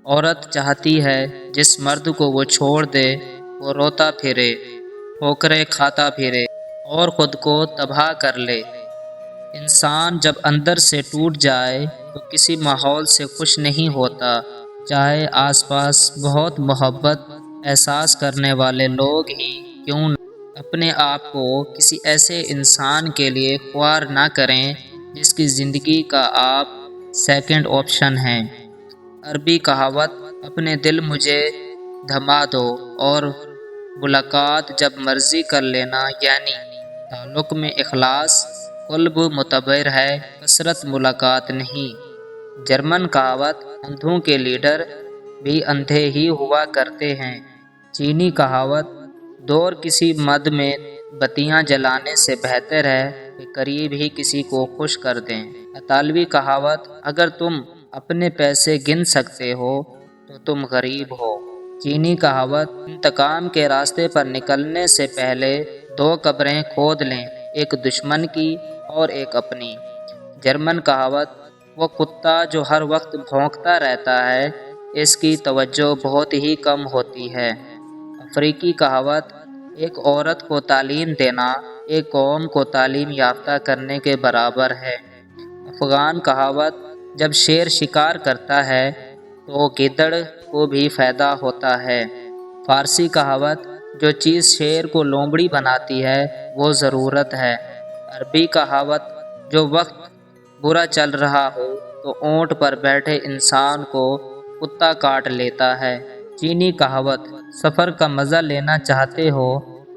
عورت چاہتی ہے جس مرد کو وہ چھوڑ دے وہ روتا پھرے، ٹھوکریں کھاتا پھرے اور خود کو تباہ کر لے۔ انسان جب اندر سے ٹوٹ جائے تو کسی ماحول سے خوش نہیں ہوتا، چاہے آس پاس بہت محبت احساس کرنے والے لوگ ہی کیوں نہ اپنے آپ کو کسی ایسے انسان کے لیے خوار نہ کریں جس کی زندگی کا آپ سیکنڈ آپشن ہیں۔ عربی کہاوت اپنے دل مجھے دھما دو اور ملاقات جب مرضی کر لینا، یعنی تعلق میں اخلاص قلب معتبر ہے، کثرت ملاقات نہیں۔ جرمن کہاوت اندھوں کے لیڈر بھی اندھے ہی ہوا کرتے ہیں۔ چینی کہاوت دور کسی مد میں بتیاں جلانے سے بہتر ہے کہ قریب ہی کسی کو خوش کر دیں۔ اطالوی کہاوت اگر تم اپنے پیسے گن سکتے ہو تو تم غریب ہو۔ چینی کہاوت انتقام کے راستے پر نکلنے سے پہلے 2 قبریں کھود لیں، ایک دشمن کی اور ایک اپنی۔ جرمن کہاوت وہ کتا جو ہر وقت بھونکتا رہتا ہے اس کی توجہ بہت ہی کم ہوتی ہے۔ افریقی کہاوت ایک عورت کو تعلیم دینا ایک قوم کو تعلیم یافتہ کرنے کے برابر ہے۔ افغان کہاوت جب شیر شکار کرتا ہے تو گیدڑ کو بھی فائدہ ہوتا ہے۔ فارسی کہاوت جو چیز شیر کو لومڑی بناتی ہے وہ ضرورت ہے۔ عربی کہاوت جو وقت برا چل رہا ہو تو اونٹ پر بیٹھے انسان کو کتا کاٹ لیتا ہے۔ چینی کہاوت سفر کا مزہ لینا چاہتے ہو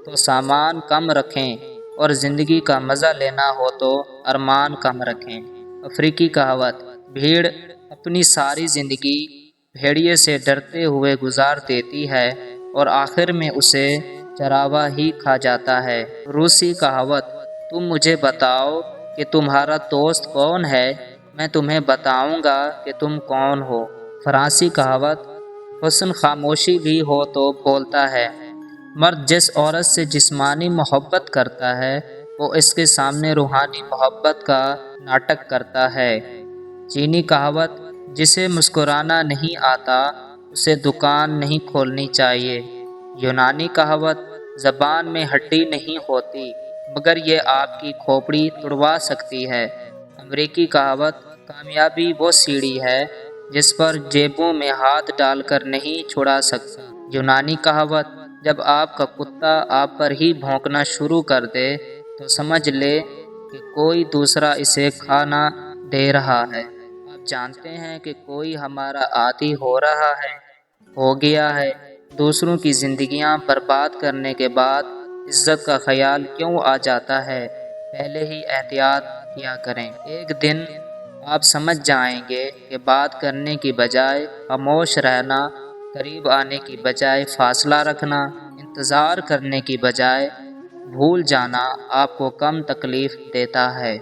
تو سامان کم رکھیں اور زندگی کا مزہ لینا ہو تو ارمان کم رکھیں۔ افریقی کہاوت بھیڑ اپنی ساری زندگی بھیڑیے سے ڈرتے ہوئے گزار دیتی ہے اور آخر میں اسے چراوا ہی کھا جاتا ہے۔ روسی کہاوت تم مجھے بتاؤ کہ تمہارا دوست کون ہے، میں تمہیں بتاؤں گا کہ تم کون ہو۔ فرانسی کہاوت حسن خاموشی بھی ہو تو بولتا ہے۔ مرد جس عورت سے جسمانی محبت کرتا ہے وہ اس کے سامنے روحانی محبت کا ناٹک کرتا ہے۔ چینی کہاوت جسے مسکرانا نہیں آتا اسے دکان نہیں کھولنی چاہیے۔ یونانی کہاوت زبان میں ہڈی نہیں ہوتی مگر یہ آپ کی کھوپڑی توڑوا سکتی ہے۔ امریکی کہاوت کامیابی وہ سیڑھی ہے جس پر جیبوں میں ہاتھ ڈال کر نہیں چھڑا سکتا۔ یونانی کہاوت جب آپ کا کتا آپ پر ہی بھونکنا شروع کر دے تو سمجھ لے کہ کوئی دوسرا اسے کھانا دے رہا ہے۔ آپ جانتے ہیں کہ کوئی ہمارا عادی ہو رہا ہے، ہو گیا ہے۔ دوسروں کی زندگیاں برباد کرنے کے بعد عزت کا خیال کیوں آ جاتا ہے؟ پہلے ہی احتیاط کیا کریں۔ ایک دن آپ سمجھ جائیں گے کہ بات کرنے کی بجائے خاموش رہنا، قریب آنے کی بجائے فاصلہ رکھنا، انتظار کرنے کی بجائے بھول جانا آپ کو کم تکلیف دیتا ہے۔